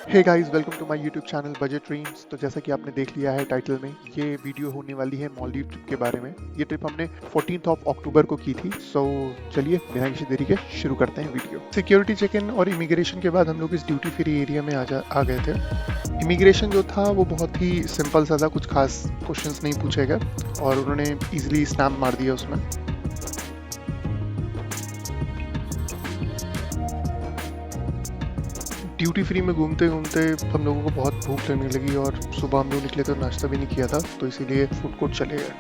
Hey guys, welcome to my YouTube channel budget dreams. तो जैसा कि आपने देख लिया है टाइटल में, ये वीडियो होने वाली है मालदीव ट्रिप के बारे में। ये ट्रिप हमने 14th ऑफ अक्टूबर को की थी। चलिए बिना किसी देरी के शुरू करते हैं वीडियो। सिक्योरिटी चेक इन और इमिग्रेशन के बाद हम लोग इस ड्यूटी फ्री एरिया में आ गए थे। इमिग्रेशन जो था वो बहुत ही सिंपल सा था, कुछ खास क्वेश्चंस नहीं पूछे गए और उन्होंने ईजिली स्टैम्प मार दिया उसमें। ड्यूटी फ्री में घूमते घूमते हम लोगों को बहुत भूख लगने लगी और सुबह हम लोग निकले तो नाश्ता भी नहीं किया था, तो इसीलिए फूड कोर्ट चले गए।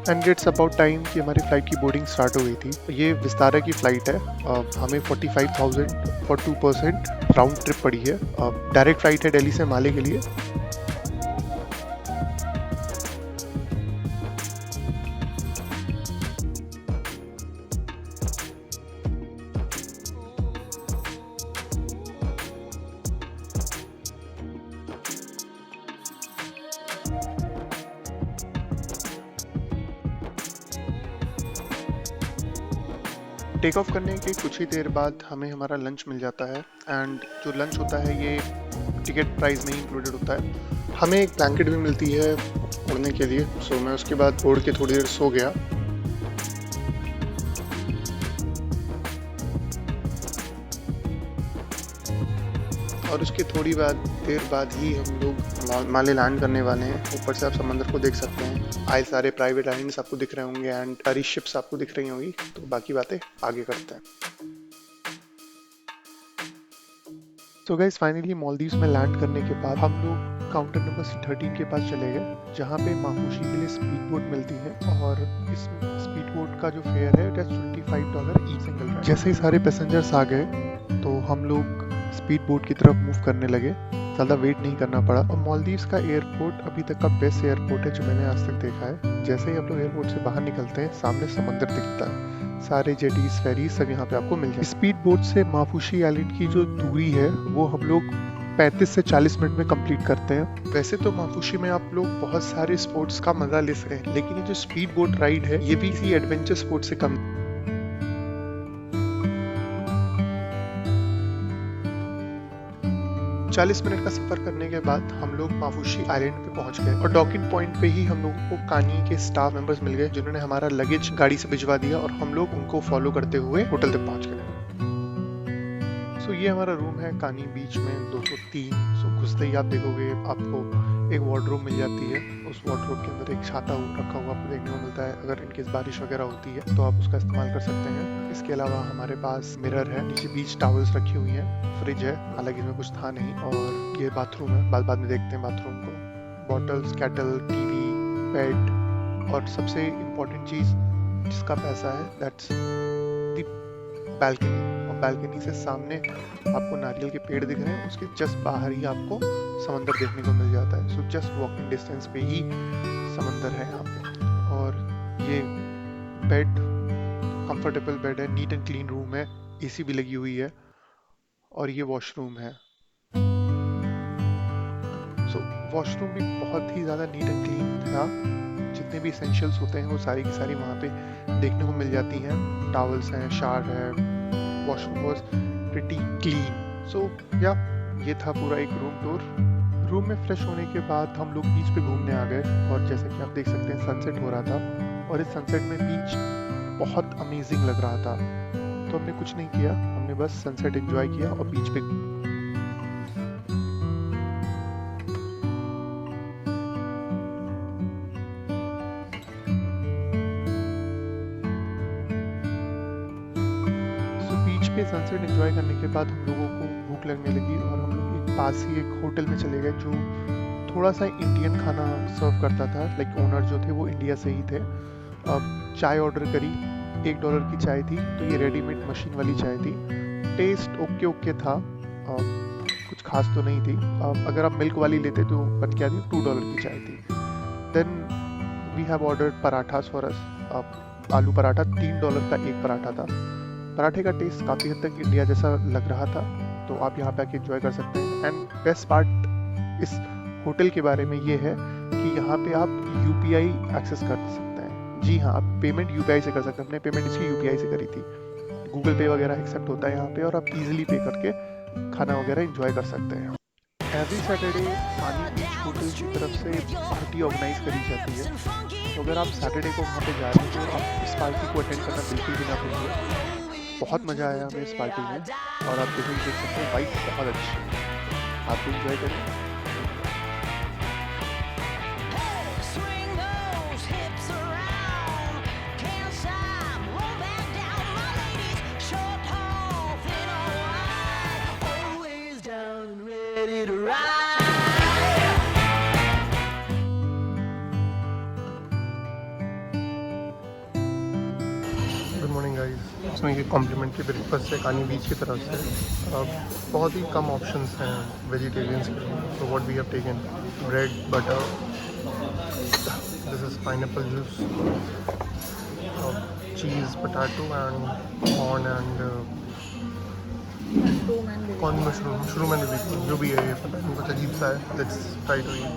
एंड इट्स अबाउट टाइम कि हमारी फ़्लाइट की बोर्डिंग स्टार्ट हो गई थी। ये विस्तारा की फ़्लाइट है। हमें 45,000 फॉर 2% राउंड ट्रिप पड़ी है। डायरेक्ट फ़्लाइट है दिल्ली से माले के लिए। टेक ऑफ करने के कुछ ही देर बाद हमें हमारा लंच मिल जाता है। एंड जो लंच होता है ये टिकट प्राइस में ही इंक्लूडेड होता है। हमें एक ब्लैंकेट भी मिलती है ओढ़ने के लिए। मैं उसके बाद ओढ़ के थोड़ी देर सो गया। और उसके थोड़ी देर बाद ही हम लोग माले लैंड करने वाले हैं। ऊपर से आप समंदर को देख सकते हैं। आए सारे प्राइवेट आइलैंड्स आपको दिख रहे होंगे एंड सारी शिप्स आपको दिख रही होंगी। तो बाकी बातें आगे करते हैं। तो गाइस, फाइनली मालदीव्स में लैंड करने के बाद हम लोग काउंटर नंबर 13 के पास चले गए, जहाँ पे माफूशी के लिए स्पीड बोट मिलती है। और इस स्पीड बोट का जो फेयर है $25 ईच सिंगल। जैसे ही सारे पैसेंजर्स आ गए तो हम लोग स्पीड बोट की तरफ मूव करने लगे। ज़्यादा वेट नहीं करना पड़ा। और मालदीव्स का एयरपोर्ट अभी तक का बेस्ट एयरपोर्ट है जो मैंने आज तक देखा है। जैसे ही आप लोग एयरपोर्ट से बाहर निकलते हैं, सामने समंदर दिखता है। सारे जेटीज, फेरीज सब यहाँ पे आपको मिल जाए। स्पीड बोट से माफूशी आइलैंड की जो दूरी है वो हम लोग 35 से 40 मिनट में कंप्लीट करते हैं। वैसे तो माफूशी में आप लोग बहुत सारे स्पोर्ट्स का मजा ले सकते हैं, लेकिन ये जो स्पीड बोट राइड है ये भी किसी एडवेंचर स्पोर्ट से कम। 40 मिनट का सफर करने के बाद हम लोग माफूशी आइलैंड पे पहुंच गए। और डॉकिंग पॉइंट पे ही हम लोगों को कानी के स्टाफ मेंबर्स मिल गए, जिन्होंने हमारा लगेज गाड़ी से भिजवा दिया और हम लोग उनको फॉलो करते हुए होटल तक पहुंच गए। ये हमारा रूम है कानी बीच में 203। घुसते ही आप देखोगे आपको एक वार्डरोब मिल जाती है। उस वार्डरोब के अंदर एक छाता रखा हुआ आपको देखने को मिलता है। अगर इनकेस बारिश वगैरह होती है तो आप उसका इस्तेमाल कर सकते हैं। इसके अलावा हमारे पास मिरर है, नीचे बीच टॉवल्स रखी हुई हैं, फ्रिज है, हालांकि इसमें कुछ था नहीं। और ये बाथरूम है, बाद में देखते हैं बाथरूम को। बॉटल्स, कैटल, टीवी, बेड और सबसे इम्पोर्टेंट चीज जिसका पैसा है, दैट्स द बालकनी। और बालकनी से सामने आपको नारियल के पेड़ दिख रहे हैं, उसके जस्ट बाहर ही आपको समंदर देखने को मिल जाता है। सो जस्ट वॉकिंग डिस्टेंस पे ही समंदर है यहाँ पे। और ये बेड कंफर्टेबल बेड है, नीट एंड क्लीन रूम है, एसी भी लगी हुई है। और ये वॉशरूम है। वॉशरूम भी बहुत ही ज़्यादा नीट एंड क्लीन था। जितने भी एसेंशियल्स होते हैं वो सारी की सारी वहाँ पे देखने को मिल जाती हैं। टॉवल्स हैं, शावर है, वॉशरूम वॉज प्रिटी क्लीन। ये था पूरा एक रूम टूर। रूम में फ्रेश होने के बाद हम लोग बीच पे घूमने आ गए। और जैसे कि आप देख सकते हैं सनसेट हो रहा था और इस सनसेट में बीच बहुत अमेजिंग लग रहा था। तो हमने कुछ नहीं किया, हमने बस सनसेट एंजॉय किया और बीच पे। बीच पे सनसेट एंजॉय करने के बाद हम लोगों को भूख लगने लगी और हम लोग एक पास ही एक होटल में चले गए जो थोड़ा सा इंडियन खाना सर्व करता था। लाइक ओनर जो थे वो इंडिया से ही थे। अब चाय ऑर्डर करी, $1 की चाय थी। तो ये रेडीमेड मशीन वाली चाय थी। टेस्ट ओके था, कुछ खास तो नहीं थी। अगर आप मिल्क वाली लेते तो बन क्या थी, $2 की चाय थी। Then we have ordered parathas for us. Aloo paratha, $3 का एक पराठा था। पराठे का टेस्ट काफ़ी हद तक इंडिया जैसा लग रहा था। तो आप यहाँ पे आके एंजॉय कर सकते हैं। एंड बेस्ट पार्ट इस होटल के बारे में ये है कि यहाँ पे आप UPI एक्सेस कर सकते हैं। जी हाँ, आप पेमेंट यूपीआई से कर सकते हैं। हमने पेमेंट इसकी यूपीआई से करी थी। गूगल पे वगैरह एक्सेप्ट होता है यहाँ पे और आप इजीली पे करके खाना वगैरह एंजॉय कर सकते हैं। एवरी सैटरडे पानी बीच होटल की तरफ से पार्टी ऑर्गेनाइज करी जाती है, तो अगर आप सैटरडे को वहाँ पे जा रहे हैं तो आप इस पार्टी को अटेंड करना बिल्कुल भी ना भूलिए। बहुत मज़ा आया हमें इस पार्टी में और आप जैसे ही देख सकते हैं वाइब बहुत अच्छी है। आप भी इंजॉय करें। Good morning guys. इसमें ये कॉम्प्लीमेंट्री ब्रेकफास्ट है कानी बीच की तरफ से। बहुत ही कम ऑप्शंस हैं वेजिटेरियंस के लिए। So what we have taken bread, butter, this is pineapple juice, cheese, potato and corn mushroom and जो भी है ये पता नहीं, कुछ अजीब सा है। Let's try to eat.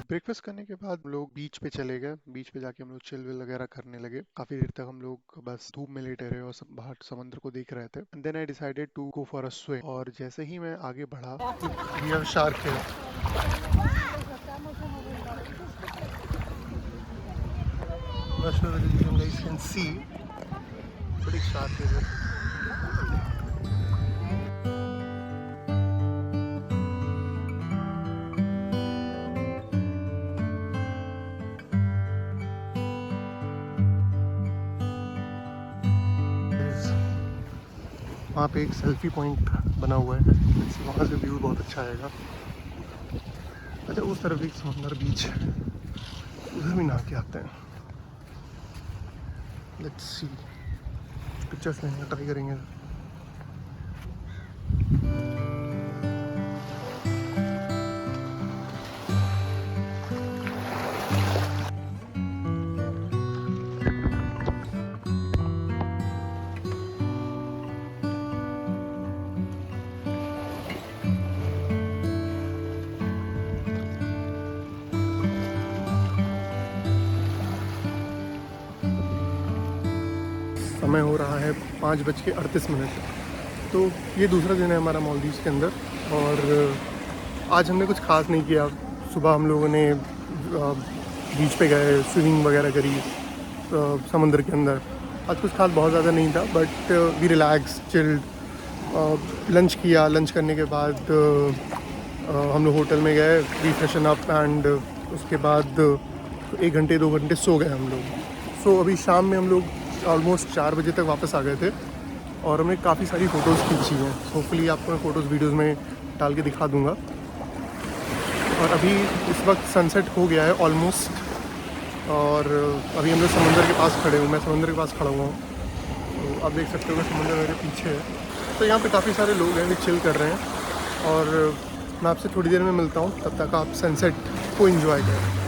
Breakfast करने के बाद हम लोग बीच पे चले गए। बीच पे जाके हम लोग चिल विल वगैरह करने लगे। काफी देर तक हम लोग बस धूप में लेटे रहे और बाहर समुद्र को देख रहे थे। And then I decided to go for a swim. और जैसे ही मैं आगे बढ़ा, we have shark here. Not sure whether you guys can see, but it's shark here. वहाँ पे एक सेल्फी पॉइंट बना हुआ है, वहाँ से व्यू बहुत अच्छा आएगा। अच्छा, उस तरफ एक समुंदर बीच है, उधर भी नहा के आते हैं। लेट्स सी, पिक्चर्स लेंगे, ट्राई करेंगे। समय हो रहा है 5:38। तो ये दूसरा दिन है हमारा मालदीव्स के अंदर। और आज हमने कुछ खास नहीं किया। सुबह हम लोगों ने बीच पे गए, स्विमिंग वगैरह करी समंदर के अंदर। आज कुछ खास बहुत ज़्यादा नहीं था, but we relax, chilled. Lunch किया। लंच करने के बाद हम लोग होटल में गए, रिफ्रेशन अप, एंड उसके बाद 1 घंटे 2 घंटे सो गए हम लोग। सो अभी शाम में हम लोग ऑलमोस्ट 4 बजे तक वापस आ गए थे और हमने काफ़ी सारी फ़ोटोज़ खींची हैं। होपफुली आपको मैं फ़ोटोज़ वीडियोज़ में डाल के दिखा दूँगा। और अभी इस वक्त सनसेट हो गया है ऑलमोस्ट, और अभी हम लोग समुंदर के पास खड़े हुए। मैं समुंदर के पास खड़ा हुआ हूँ, तो आप देख सकते हो कि समुंदर मेरे पीछे है। तो यहाँ पे काफ़ी सारे लोग हैं जो चिल कर रहे हैं, और मैं आपसे थोड़ी देर में मिलता हूँ। तब तक आप सनसेट को एंजॉय करें।